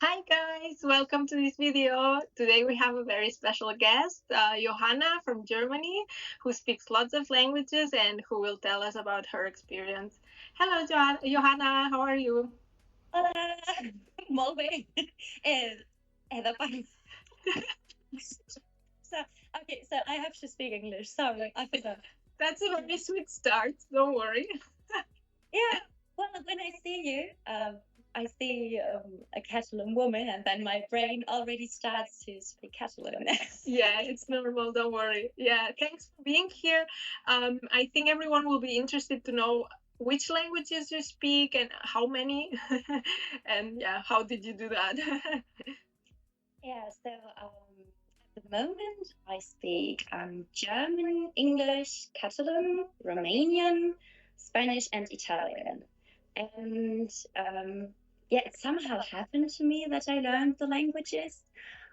Hi guys, welcome to this video. Today we have a very special guest, Johanna from Germany, who speaks lots of languages and who will tell us about her experience. Hello, Johanna, how are you? Hola, molt bé. Eh, he de parlar. So, so I have to speak English. Sorry, I forgot. That's a very sweet start, don't worry. Yeah, well, when I see a Catalan woman, and then my brain already starts to speak Catalan. Yeah, it's normal, don't worry. Yeah, thanks for being here. I think everyone will be interested to know which languages you speak and how many. And yeah, how did you do that? Yeah, so at the moment I speak German, English, Catalan, Romanian, Spanish, and Italian. And yeah, it somehow happened to me that I learned the languages.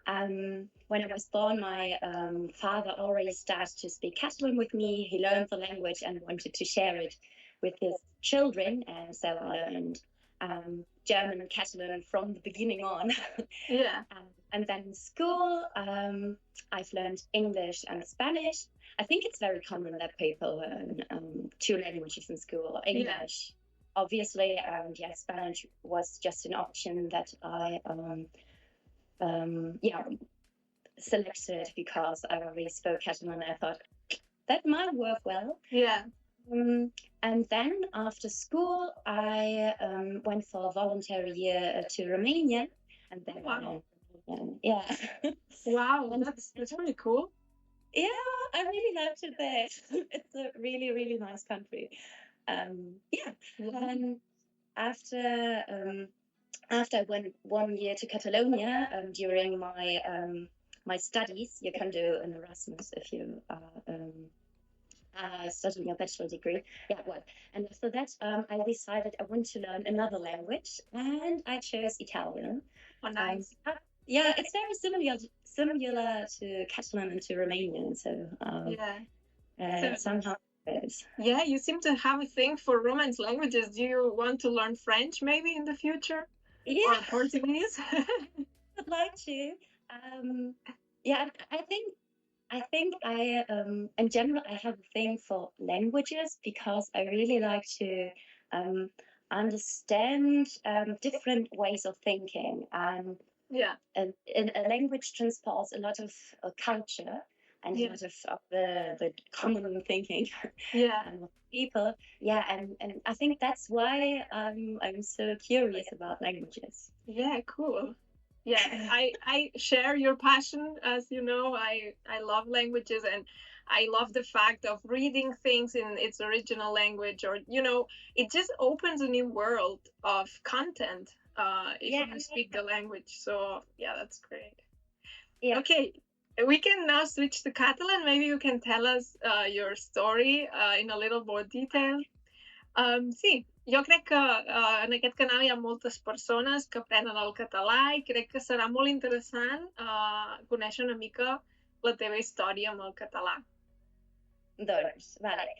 When I was born, my father already started to speak Catalan with me. He learned the language and wanted to share it with his children, and so I learned German and Catalan from the beginning on. Yeah. And then in school, I've learned English and Spanish. I think it's very common that people learn two languages in school. English, obviously, and yeah, Spanish was just an option that I yeah, selected because I already spoke Catalan. I thought that might work well. Yeah. And then after school, I went for a voluntary year to Romania, and then Wow. yeah. Wow, that's really cool. Yeah, I really liked it there. It's a really, really nice country. Yeah. And after after I went 1 year to Catalonia during my studies, you can do an Erasmus if you are studying a bachelor degree. Yeah, well, and after that, I decided I want to learn another language, and I chose Italian. Oh, nice. Yeah, it's very similar to Catalan and to Romanian, so Yeah. So, somehow it is. yeah, you seem to have a thing for Romance languages. Do you want to learn French maybe in the future? Or Yeah, Portuguese? I'd like to. Um, yeah, I think in general I have a thing for languages because I really like to um, understand different ways of thinking, Yeah. and a language transports a lot of culture and a Yeah. lot of the common thinking Yeah. of people. Yeah, and I think that's why I'm so curious about languages. Yeah, cool. Yeah, I share your passion. As you know, I love languages, and I love the fact of reading things in its original language, or it just opens a new world of content if Yeah, you speak the language. So yeah, that's great. yeah. Okay, we can now switch to Catalan. Maybe you can tell us your story in a little more detail. Sí, jo crec que en aquest canal hi ha moltes persones que aprenen el català i crec que serà molt interessant conèixer una mica la teva història amb el català. Doncs, vale.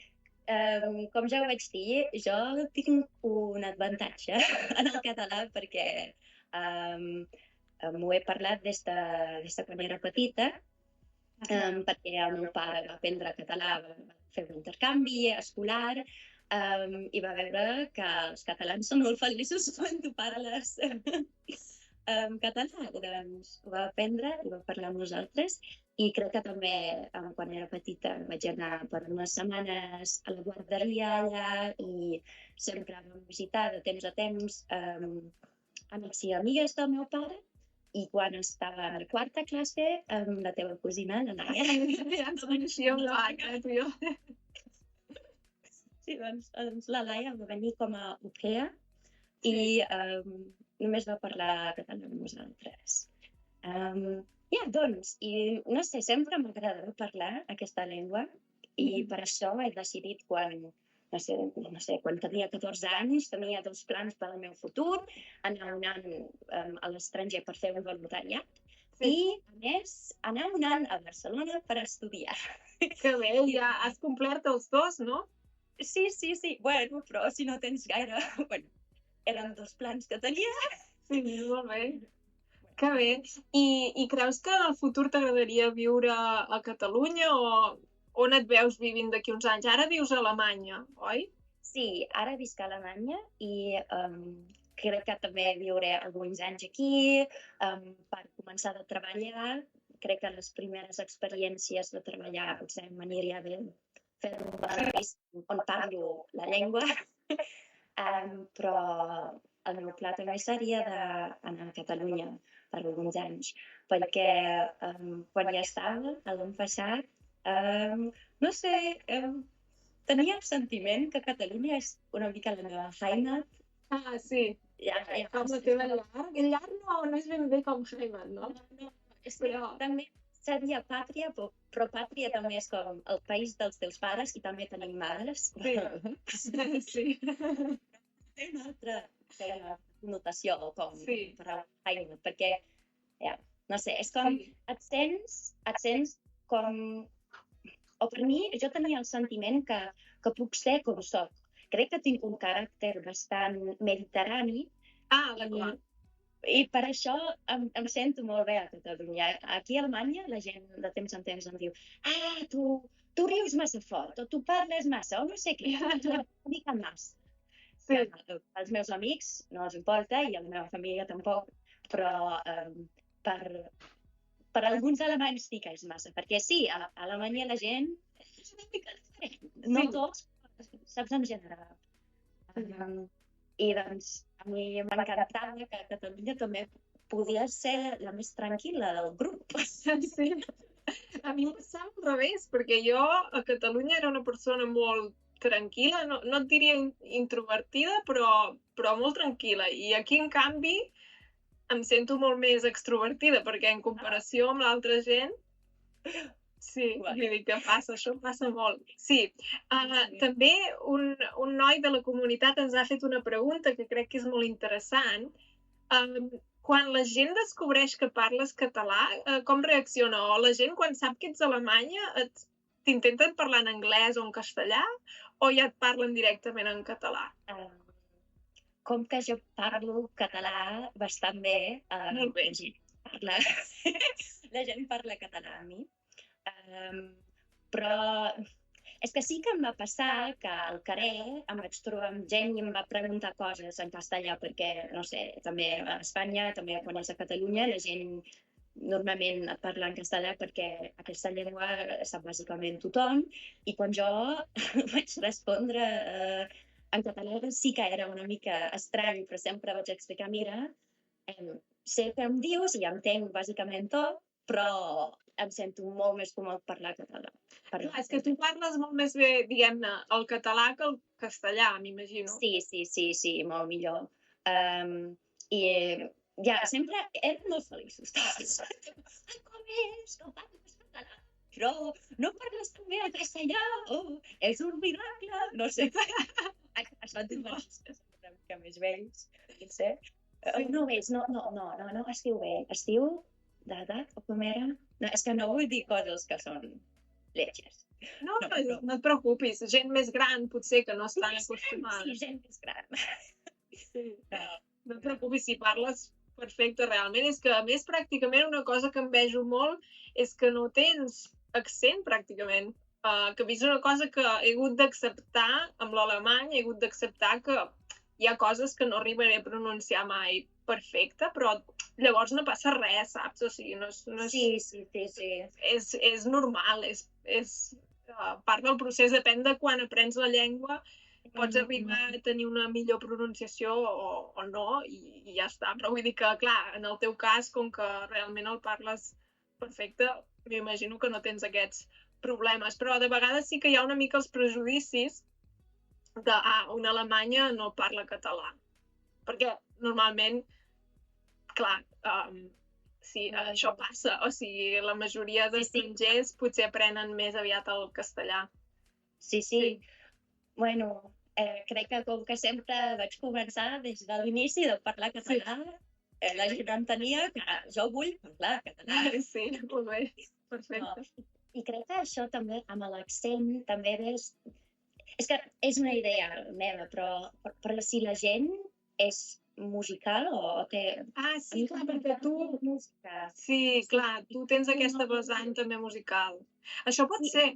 Com ja ho vaig dir, jo tinc un avantatge en el català perquè um, m'ho he parlat des de quan era petita, perquè el meu pare va aprendre català, va fer un intercanvi escolar, i va veure que els catalans són molt feliços quan tu parles català. Doncs ho va aprendre i va parlar amb nosaltres. I crec que també, quan era petita, vaig anar per unes setmanes a la guarderia allà i sempre vam visitar de temps a temps amics i amigues del meu pare. I quan estava a la quarta classe, amb la teva cosina, la Laia. Ja ens coneixíem de vaca, tu i jo. Sí, doncs la Laia va venir com a au pair i només va parlar català amb nosaltres. Doncs, i no sé, sempre m'agrada parlar aquesta llengua i per això he decidit no sé, quan tenia 14 anys, tenia dos plans per al meu futur, anar un any a l'estranger per fer un voluntariat i, a més, anar un any a Barcelona per estudiar. Que bé, ja has complert els dos, no? Sí. Bueno, però si no tens gaire... Bueno, eren dos plans que tenia. Sí, molt bé. Que bé. I creus que en el futur t'agradaria viure a Catalunya o on et veus vivint d'aquí uns anys? Ara vius a Alemanya, oi? Sí, ara visc a Alemanya i crec que també viuré alguns anys aquí per començar a treballar. Crec que les primeres experiències de treballar potser m'aniria bé fer-ho a un país on parlo la llengua, però el meu pla també seria d'anar a Catalunya per alguns anys, perquè quan hi estava l'any passat, no sé, tenia el sentiment que Catalunya és una mica la meva Heimat. Ah, sí. Com la teva llar. Llar no és ben bé com Heimat, no? No, és que també seria pàtria, però pàtria també és com el país dels teus pares i també tenim mares. Sí. Sí. Té una altra connotació com per a Heimat, perquè, no sé, és com et sents com... O per mi, jo tenia el sentiment que puc ser com soc. Crec que tinc un caràcter bastant mediterrani i per això em sento molt bé a Catalunya. Aquí a Alemanya la gent de temps en temps em diu tu rius massa fort, o tu parles massa, o no sé què, una mica massa. Sí. Els meus amics no els importa i a la meva família tampoc, però per alguns alemanys sí que és massa, perquè sí, a Alemanya la gent és una mica diferent. No tots, saps, en general. I doncs a mi m'encantava que a Catalunya també podia ser la més tranquil·la del grup. Sí. A mi em passava al revés, perquè jo a Catalunya era una persona molt tranquil·la, no et diria introvertida, però molt tranquil·la. I aquí, en canvi, em sento molt més extrovertida, perquè en comparació amb l'altra gent, sí, vull dir que això passa molt. Sí, també un noi de la comunitat ens ha fet una pregunta que crec que és molt interessant. Quan la gent descobreix que parles català, com reacciona? O la gent, quan sap que ets a Alemanya, t'intenten parlar en anglès o en castellà, o ja et parlen directament en català? Com que jo parlo català bastant bé, la gent parla català a mi, però és que sí que em va passar que al carrer em vaig trobar amb gent i em va preguntar coses en castellà, perquè, no sé, també a Espanya, també quan és a Catalunya, la gent normalment et parla en castellà perquè aquesta llengua sap bàsicament tothom, i quan jo vaig respondre en català sí que era una mica estrany, però sempre vaig explicar, mira, sé què em dius i entenc bàsicament tot, però em sento molt més còmode parlar català. És que tu parles molt més bé, diguem-ne, el català que el castellà, m'imagino. Sí, molt millor. I ja, sempre eren molt feliços. Com és? Com parles català? Però no parles tan bé el castellà? És un miracle? No sé. Es van dir una mica més vells, potser. No, es diu bé. Es diu d'edat o com era? No, és que no vull dir coses que són lletges. No et preocupis. Gent més gran, potser, que no estan acostumada. Sí, gent més gran. No et preocupis si parles perfecte, realment. És que, a més, pràcticament una cosa que em vejo molt és que no tens accent, pràcticament. Que a mi és una cosa que he hagut d'acceptar amb l'alemany, he hagut d'acceptar que hi ha coses que no arribaré a pronunciar mai perfecte, però llavors no passa res, saps? O sigui, no és... Sí. És normal, part del procés, depèn de quan aprens la llengua, pots arribar a tenir una millor pronunciació o no, i ja està. Però vull dir que, clar, en el teu cas, com que realment el parles perfecte, m'imagino que no tens aquests problemes, però de vegades sí que hi ha una mica els prejudicis de, una alemanya no parla català, perquè normalment, clar, sí, això passa, o sigui, la majoria d'estrangers potser aprenen més aviat el castellà. Sí. Bueno, crec que com que sempre vaig començar des de l'inici de parlar català, la gent entenia que jo vull parlar català. Sí, molt bé, perfecte. I crec que això també, amb l'accent, també ves... És que és una idea meva, però si la gent és musical o te... Ah, A sí, mi clar, m'encanta perquè tu... molt la música. Sí, clar, tu tens Sí, aquesta no, vessant també musical. Això pot sí, ser.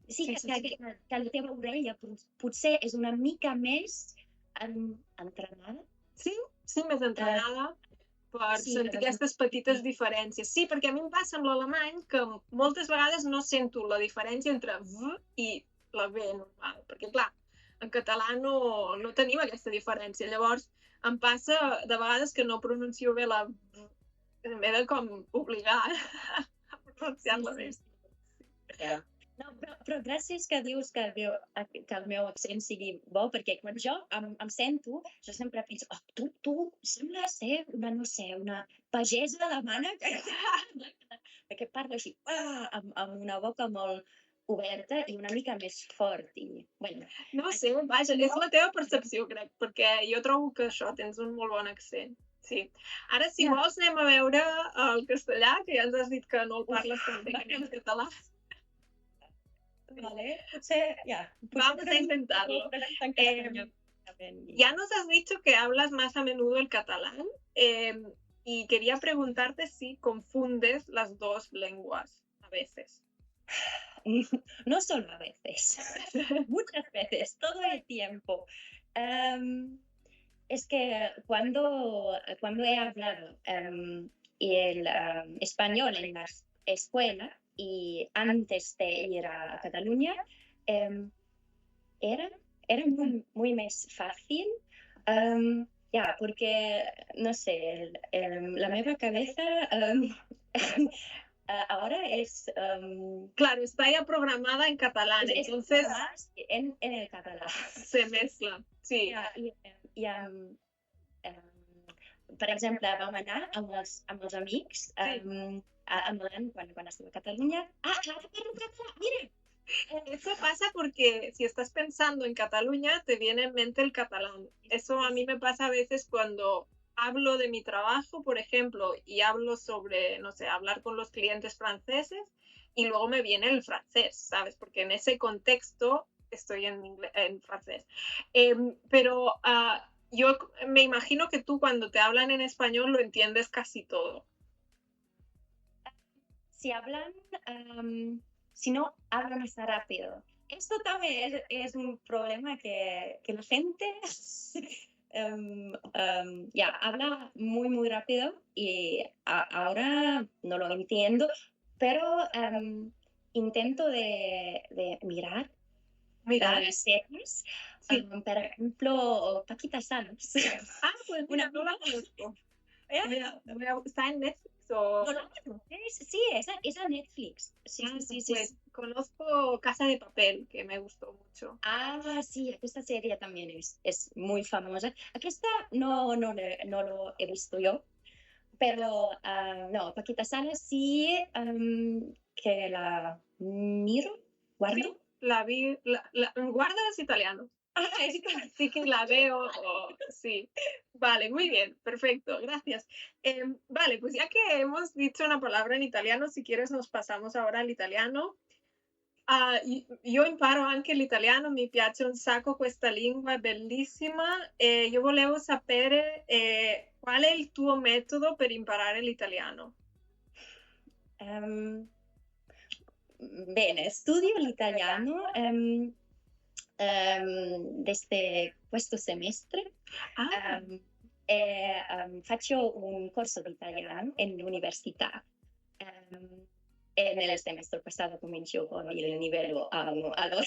sí Sí, sí, sí. que la teva orella potser és una mica més entrenada. Sí, sí, més entrenada per Sí, sentir aquestes petites diferències. Sí, perquè a mi em passa amb l'alemany que moltes vegades no sento la diferència entre V i la B normal, perquè clar, en català no tenim aquesta diferència. Llavors, em passa de vegades que no pronuncio bé la V, m'he de com obligar a sí, pronunciar-la bé. Yeah. No, però gràcies que dius que el meu accent sigui bo, perquè quan jo em sento, jo sempre penso, oh, tu sembles ser una, no sé, una pagesa alemana que parla així, amb una boca molt oberta i una mica més fort. I, bueno, No sé, vaja, és la teva percepció, crec, perquè jo trobo que això, tens un molt bon accent. Sí. Ara, si vols, anem a veure el castellà, que ja ens has dit que no el parles tan bé com el català. Vale, potser, Vamos a intentarlo. Ya nos has dicho que hablas más a menudo el catalán y quería preguntarte si confundes las dos lenguas a veces. No solo a veces, muchas veces, todo el tiempo. Es que cuando he hablado el español en la escuela y antes de ir a Cataluña, era muy más fácil, porque, no sé, la meva cabeza ahora es... claro, está ya programada en catalán, entonces... En el catalán. Se mezcla, sí. Per exemple, vam anar amb els amics a Milán quan estuve a Cataluña. ¡Mira! Eso pasa porque si estás pensando en Cataluña, te viene en mente el catalán. Eso a mí me pasa a veces cuando hablo de mi trabajo, por ejemplo, y hablo sobre, no sé, hablar con los clientes franceses y luego me viene el francés, ¿sabes? Porque en ese contexto estoy en francés. Pero yo me imagino que tú cuando te hablan en español lo entiendes casi todo. Si no, hablan más rápido. Esto también es un problema que la gente habla muy, muy rápido y ahora no lo entiendo, pero intento de mirar series. Sí. Por ejemplo, Paquita Salas. Pues mira, no la conozco. ¿Está en Netflix o...? No, sí, es a Netflix. Sí, pues conozco Casa de Papel, que me gustó mucho. Sí, esta serie también es muy famosa. Aquesta no lo he visto yo, pero no, Paquita Salas sí que la miro, guardo. Sí, la vi, guardas italiano. Sí que la veo, sí. Vale, muy bien, perfecto, gracias. Vale, pues ya que hemos dicho una palabra en italiano, si quieres nos pasamos ahora al italiano. Io imparo anche l'italiano, mi piace un sacco questa lingua, è bellissima. Io volevo sapere qual è il tuo metodo per imparare l'italiano. Bene, studio l'italiano desde questo semestre. Faccio un corso di italiano all'università. Nel semestre passato comincio con il livello A1, allora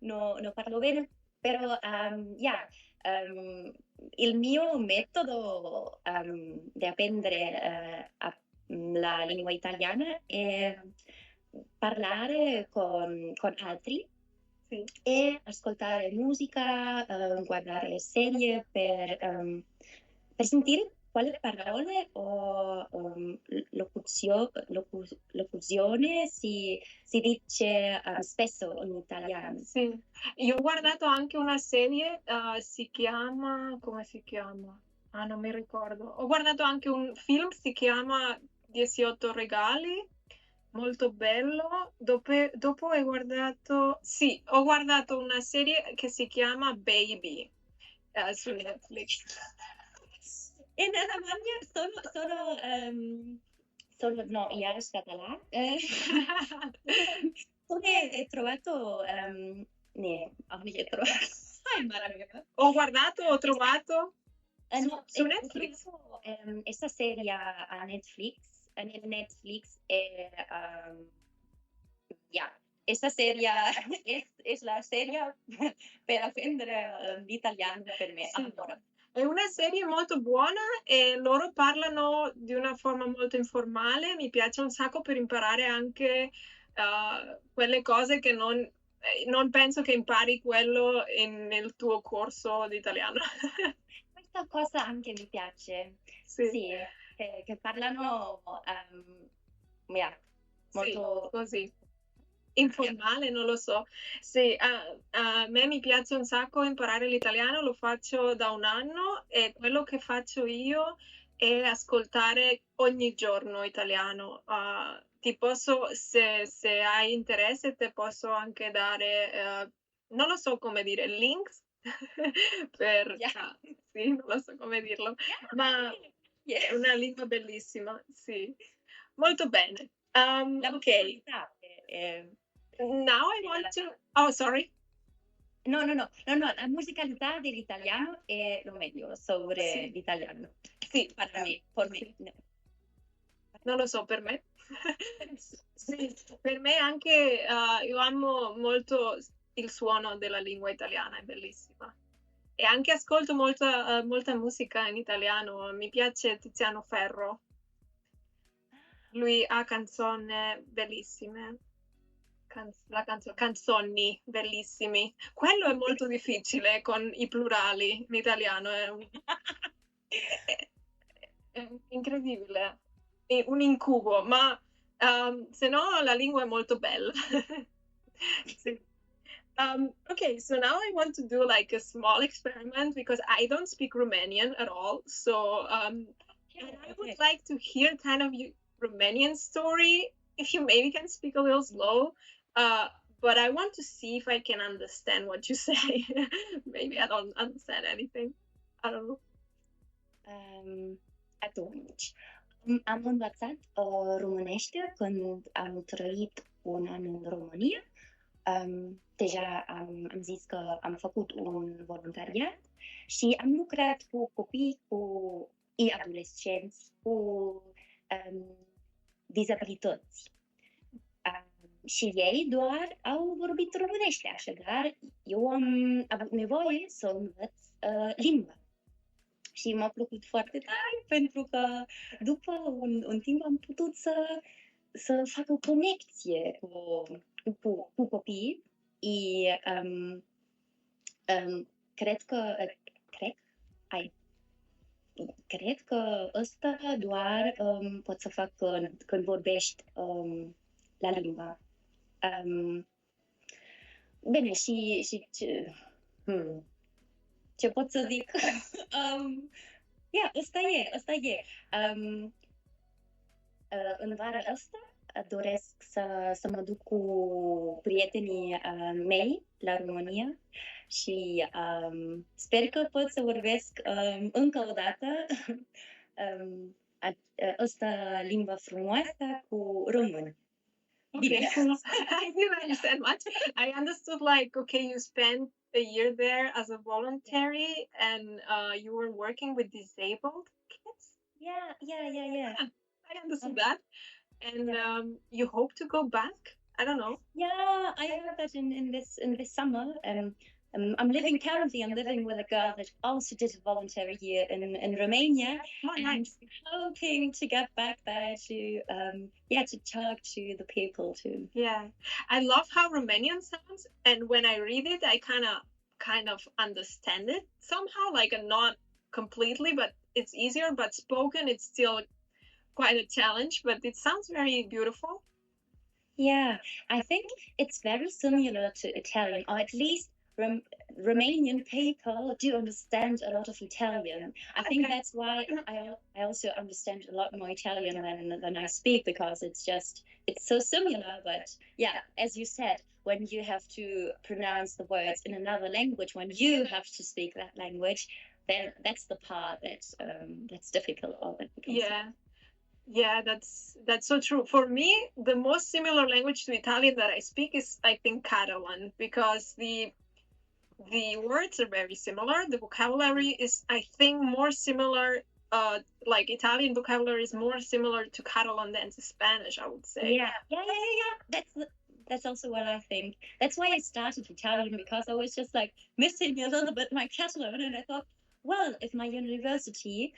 no parlo bene, però il mio metodo di apprendere la lingua italiana è parlare con altri e ascoltare musica, guardare serie per sentire quali parole o locuzione si dice spesso in italiano. Sì, io ho guardato anche una serie, come si chiama? Non mi ricordo. Ho guardato anche un film, si chiama 18 regali, molto bello. Dopo ho guardato una serie che si chiama Baby. su Netflix. In Alemania solo no, iarăși catalan. Tu hai trovato, auch nicht hai trovato. Ho guardato, ho trovato No, su Netflix. Esta serie a Netflix, en Netflix, esta serie es la serie per apprendere l'italiano per me. Sì. Allora, È una serie molto buona e loro parlano di una forma molto informale. Mi piace un sacco per imparare anche quelle cose che non penso che impari quello nel tuo corso di italiano. questa cosa anche mi piace. Sì. Sì, che parlano Sì, molto così. Informale, non lo so. Sì, a me mi piace un sacco imparare l'italiano, lo faccio da un anno e quello che faccio io è ascoltare ogni giorno italiano. Ti posso, se hai interesse, ti posso anche dare, non lo so come dire, links per, Yeah. sì, non lo so come dirlo, ma è una lingua bellissima, sì. Molto bene. La Ok. musicalità, Now I want to. Oh, sorry. no, la musicalità dell'italiano è lo meglio sobre Sì. l'italiano. Sì, Per me. sì. Non lo so, per me. Sì, per me anche io amo molto il suono della lingua italiana, è bellissima. E anche ascolto molta musica in italiano. Mi piace Tiziano Ferro. Lui ha canzoni bellissime. Canzoni bellissimi. Quello è molto difficile con i plurali in italiano. È incredibile. È un incubo, ma se no la lingua è molto bella. Sì. Okay, so now I want to do like a small experiment because I don't speak Romanian at all. So and I would like to hear kind of your Romanian story. If you maybe can speak a little slow, but I want to see if I can understand what you say. Maybe I don't understand anything. I don't know. Atunci, am învățat românește când am trăit un an în România. Deja am zis că am făcut un voluntariat și am lucrat cu copii, cu adolescenți, cu dizabilități. Și ei doar au vorbit românește, așadar eu am avut nevoie să învăț limba. Și m-a plăcut foarte tare pentru că după un timp am putut să fac o conexie cu copiii. Cred că ăsta doar pot să fac când vorbești la limba. Bine, și ce pot să zic? Ăsta e. În vara asta doresc să mă duc cu prietenii mei la România și sper că pot să vorbesc încă o dată ăsta limba frumoasă cu români. Okay. I didn't understand much. I understood like, okay, you spent a year there as a voluntary and you were working with disabled kids? Yeah. I understood that. And you hope to go back? I don't know. Yeah, I heard that in this summer. I'm living with a girl that also did a voluntary year in Romania. Oh, nice. Hoping to get back there to talk to the people too. Yeah, I love how Romanian sounds, and when I read it, I kind of understand it somehow, like not completely, but it's easier. But spoken, it's still quite a challenge, but it sounds very beautiful. Yeah, I think it's very similar to Italian, or at least Romanian people do understand a lot of Italian. I think that's why I also understand a lot more Italian than I speak, because it's so similar. But yeah, as you said, when you have to pronounce the words in another language, when you have to speak that language, then that's the part that's difficult or that becomes Yeah. Yeah, that's so true. For me, the most similar language to Italian that I speak is, I think, Catalan, because the words are very similar. The vocabulary is, I think, more similar. Like Italian vocabulary is more similar to Catalan than to Spanish, I would say. Yeah. That's also what I think. That's why I started Italian, because I was just like missing a little bit my Catalan, and I thought, well, if my university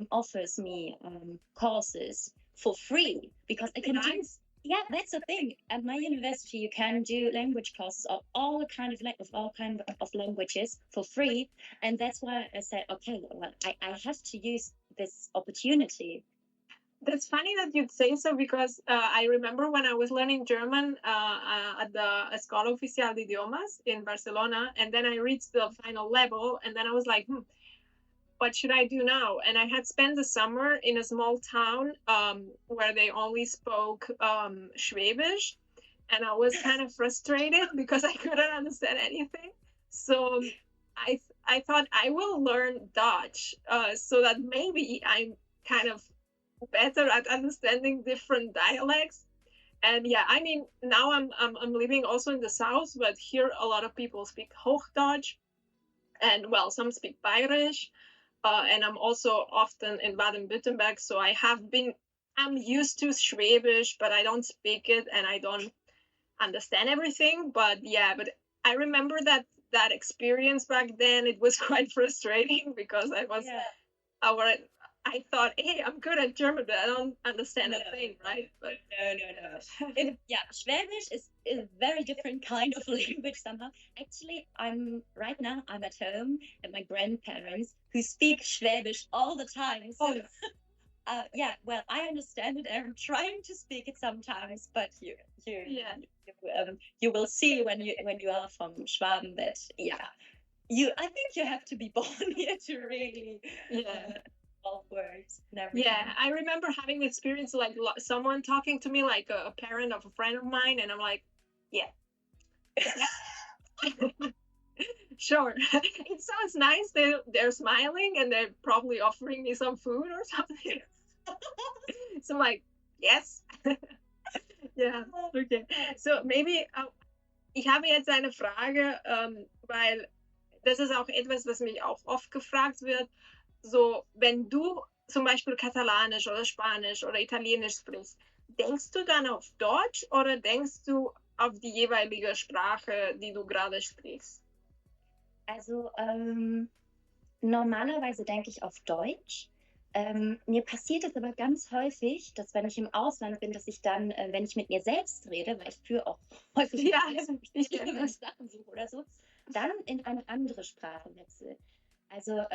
offers me courses for free, because I can do. Nice. Yeah, that's the thing. At my university, you can do language courses of all kind of languages for free, and that's why I said, okay, well, I have to use this opportunity. That's funny that you'd say so, because I remember when I was learning German at the Escola Oficial de Idiomas in Barcelona, and then I reached the final level, and then I was like, what should I do now? And I had spent the summer in a small town where they only spoke Schwäbisch, and I was kind of frustrated because I couldn't understand anything. So I thought I will learn Dutch so that maybe I'm kind of better at understanding different dialects. And yeah, I mean, now I'm living also in the south, but here a lot of people speak Hochdeutsch, and well, some speak Bayerisch. And I'm also often in Baden-Württemberg, so I'm used to Schwäbisch, but I don't speak it and I don't understand everything. But yeah, but I remember that experience back then. It was quite frustrating because I thought, hey, I'm good at German, but I don't understand a thing, right? But no. Schwäbisch is a very different kind of language somehow. Actually, I'm at home at my grandparents, who speak Schwäbisch all the time. So, well, I understand it. I'm trying to speak it sometimes, but you will see when you are from Schwaben that I think you have to be born here to really words. Yeah, I remember having the experience like someone talking to me like a parent of a friend of mine, and I'm like, yeah. Sure. It sounds nice. They're smiling and they're probably offering me some food or something. So I'm like, yes. Ja, okay. So maybe, ich habe jetzt eine Frage, weil das ist auch etwas, was mich auch oft gefragt wird. So, wenn du zum Beispiel Katalanisch oder Spanisch oder Italienisch sprichst, denkst du dann auf Deutsch oder denkst du auf die jeweilige Sprache, die du gerade sprichst? Also normalerweise denke ich auf Deutsch. Mir passiert es aber ganz häufig, dass wenn ich im Ausland bin, dass ich dann, wenn ich mit mir selbst rede, weil ich führe auch häufig Sachen suche oder so, dann in eine andere Sprache wechsle. Also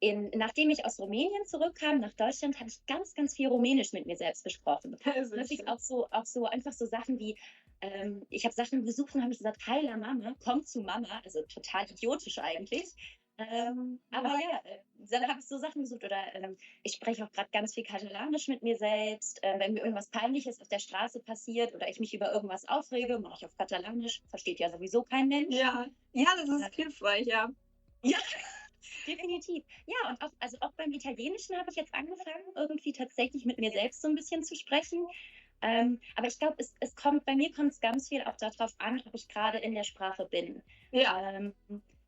nachdem ich aus Rumänien zurückkam nach Deutschland, habe ich ganz, ganz viel Rumänisch mit mir selbst besprochen. Das ist auch so einfach so Sachen wie, ich habe Sachen besucht und habe gesagt, hi la Mama, komm zu Mama, also total idiotisch eigentlich. Aber dann habe ich so Sachen gesucht, oder ich spreche auch gerade ganz viel Katalanisch mit mir selbst. Wenn mir irgendwas Peinliches auf der Straße passiert oder ich mich über irgendwas aufrege, mache ich auf Katalanisch, versteht ja sowieso kein Mensch. Ja, das ist hilfreich, ja. Ja, definitiv. Ja, und auch beim Italienischen habe ich jetzt angefangen, irgendwie tatsächlich mit mir selbst so ein bisschen zu sprechen. Aber ich glaube, bei mir kommt es ganz viel auch darauf an, ob ich gerade in der Sprache bin. Ja.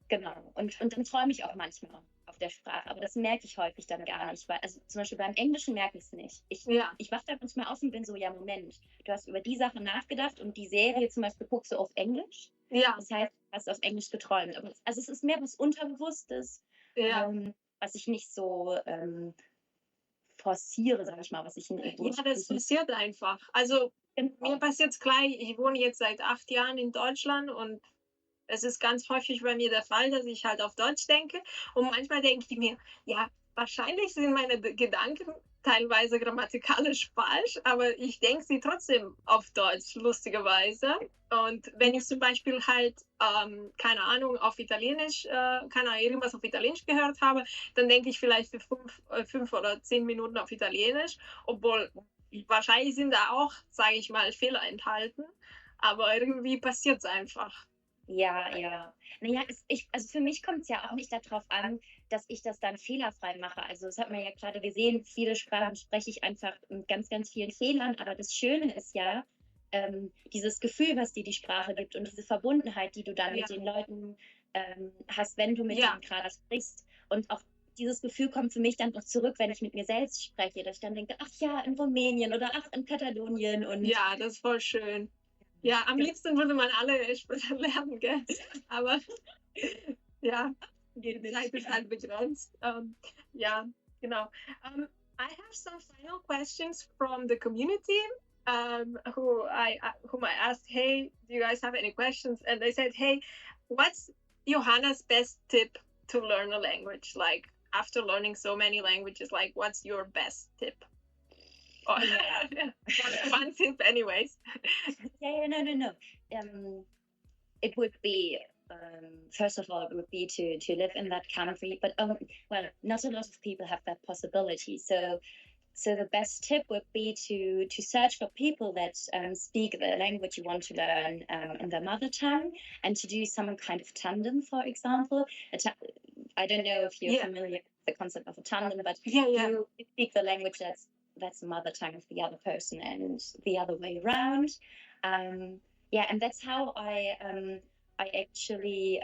Genau. Und dann träume ich auch manchmal auf der Sprache, aber das merke ich häufig dann gar nicht, weil, also zum Beispiel beim Englischen merke ich es nicht. Ich wache da manchmal auf und bin so, ja, Moment, du hast über die Sache nachgedacht und die Serie zum Beispiel guckst du auf Englisch. Ja. Das heißt, du hast auf Englisch geträumt. Aber, also es ist mehr was Unterbewusstes, was ich nicht so forciere, sage ich mal, was ich nicht. Ja, das passiert einfach. Also mir passiert es gleich, ich wohne jetzt seit 8 Jahren in Deutschland und es ist ganz häufig bei mir der Fall, dass ich halt auf Deutsch denke. Und manchmal denke ich mir, ja, wahrscheinlich sind meine Gedanken teilweise grammatikalisch falsch, aber ich denke sie trotzdem auf Deutsch, lustigerweise. Und wenn ich zum Beispiel halt, keine Ahnung, auf Italienisch, irgendwas auf Italienisch gehört habe, dann denke ich vielleicht für 5 oder 10 Minuten auf Italienisch, obwohl wahrscheinlich sind da auch, sage ich mal, Fehler enthalten. aber irgendwie passiert es einfach. Ja, ja. Naja, also für mich kommt es ja auch nicht darauf an, dass ich das dann fehlerfrei mache. Also das hat man ja gerade gesehen, viele Sprachen spreche ich einfach mit ganz, ganz vielen Fehlern. Aber das Schöne ist ja, dieses Gefühl, was dir die Sprache gibt und diese Verbundenheit, die du dann Ja, mit den Leuten hast, wenn du mit ja, denen gerade sprichst. Und auch dieses Gefühl kommt für mich dann noch zurück, wenn ich mit mir selbst spreche, dass ich dann denke, ach ja, in Rumänien oder ach, in Katalonien und ja, das ist voll schön. Ja, am genau. liebsten würde man alle Sprachen lernen, gell? Aber ja, die Zeit ist halt begrenzt. Yeah, genau. I have some final questions from the community. Whom I asked, hey, do you guys have any questions? And they said, hey, what's Johanna's best tip to learn a language? Like after learning so many languages, like what's your best tip? Or Yeah. one tip, anyways. Yeah, no. It would be first of all, it would be to live in that country, but well, not a lot of people have that possibility. So the best tip would be to search for people that speak the language you want to learn in their mother tongue, and to do some kind of tandem, for example. I don't know if you're Yeah. familiar with the concept of a tandem, but Yeah. you speak the language that's the mother tongue of the other person and the other way around. Yeah, and that's how I actually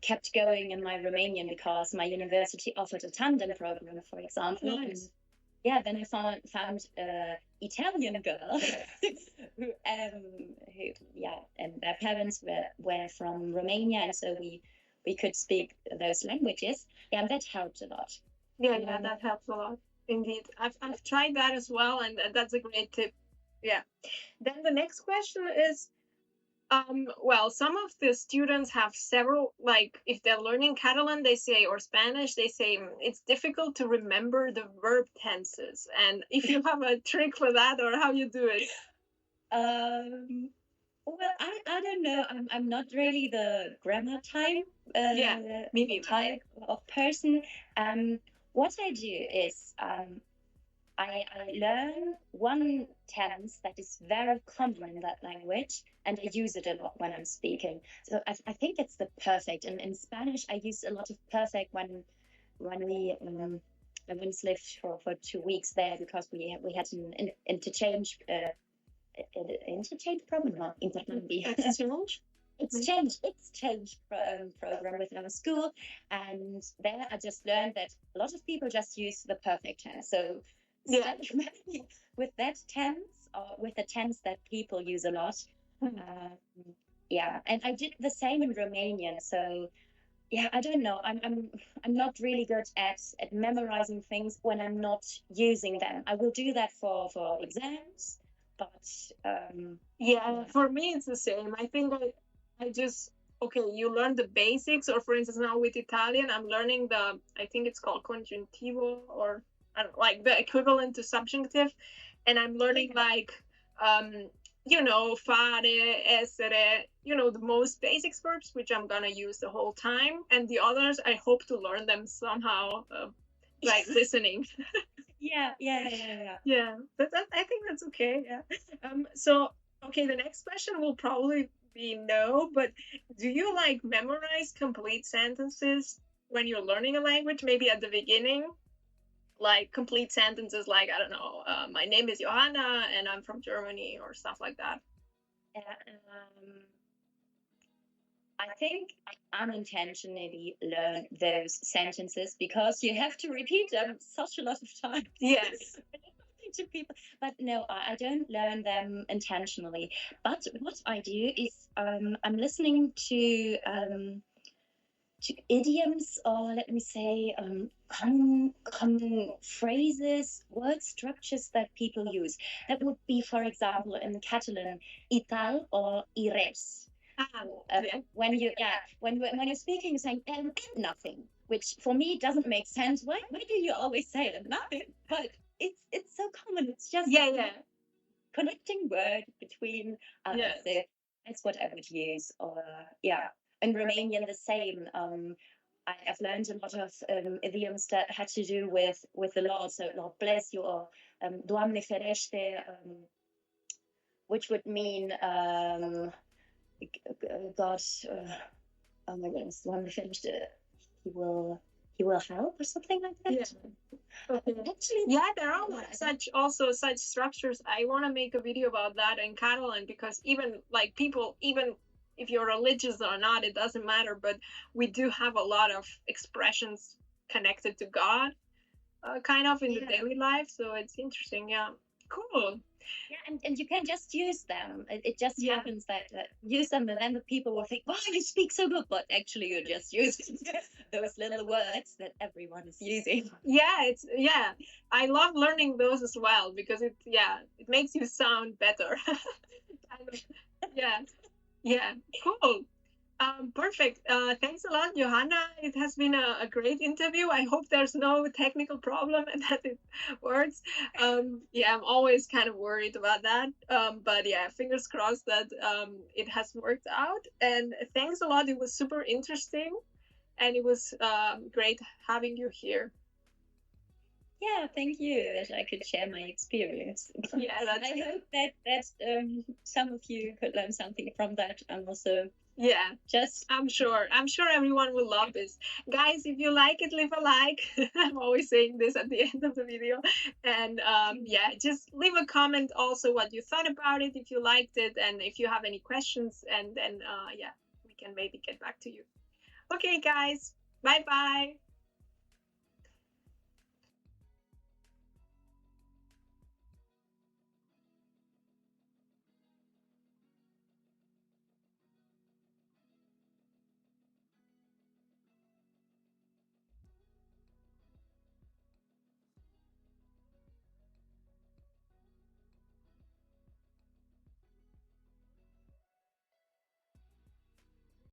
kept going in my Romanian, because my university offered a tandem program, for example. Nice. And yeah, then I found an Italian girl who yeah, and their parents were from Romania, and so we could speak those languages. Yeah, and that helped a lot. Yeah, that helps a lot. Indeed. I've tried that as well, and that's a great tip. Yeah. Then the next question is, well, some of the students have several, like if they're learning Catalan, they say, or Spanish, they say it's difficult to remember the verb tenses. And if you have a trick for that or how you do it. Well, I don't know. I'm not really the grammar type. Yeah, me neither. Type of person. What I do is I learn one tense that is very common in that language, and I use it a lot when I'm speaking. So I think it's the perfect. And in Spanish, I use a lot of perfect when we I once lived for 2 weeks there, because we had an interchange problem, no, intercambio. Exchange program with our school, and there I just learned that a lot of people just use the perfect tense. So Yeah. with that tense, or with the tense that people use a lot, yeah, and I did the same in Romanian. So yeah, I don't know. I'm not really good at memorizing things when I'm not using them. I will do that for exams, but yeah, for me it's the same. I think I just, okay, you learn the basics, or for instance now with Italian I'm learning the, I think it's called congiuntivo, or I don't know, like the equivalent to subjunctive, and I'm learning like you know, fare, essere, you know, the most basic verbs which I'm gonna use the whole time, and the others I hope to learn them somehow like listening. yeah. Yeah, but I think that's okay. Yeah. So okay, the next question will probably be no, but do you like memorize complete sentences when you're learning a language? Maybe at the beginning, like complete sentences, like I don't know, my name is Johanna and I'm from Germany, or stuff like that. I think I unintentionally learn those sentences because you have to repeat them such a lot of times. Yes. To people, but no, I don't learn them intentionally. But what I do is I'm listening to idioms, or let me say common phrases, word structures that people use. That would be, for example, in Catalan, ital or ires. When you're speaking, you're saying and nothing, which for me doesn't make sense. Why do you always say nothing? But it's so common. It's just connecting word between others. So that's what I would use. Or yeah, in Romanian the same. I've learned a lot of idioms that had to do with the Lord. So Lord bless you, or Doamne ferește. which would mean God. Oh my goodness, when we finished it, he will help or something like that. Yeah. Okay. Actually, Yeah, there are such structures. I want to make a video about that in Catalan, because even like people, even if you're religious or not, it doesn't matter. But we do have a lot of expressions connected to God, kind of in the daily life. So it's interesting. Yeah. Cool. Yeah, and you can just use them. It just happens that use them, and then the people will think, "Wow, you speak so good," but actually you're just using those little words that everyone is using. Yeah, I love learning those as well, because it makes you sound better. Kind of. Yeah, cool. Perfect. Thanks a lot, Johanna. It has been a great interview. I hope there's no technical problem and that it works. I'm always kind of worried about that. But yeah, fingers crossed that it has worked out. And thanks a lot. It was super interesting, and it was great having you here. Yeah, thank you that I could share my experience. Yeah, I hope that some of you could learn something from that. I'm also I'm sure everyone will love this. Guys, if you like it, leave a like. I'm always saying this at the end of the video. And just leave a comment also what you thought about it, if you liked it, and if you have any questions, and then we can maybe get back to you. Okay, guys, bye bye.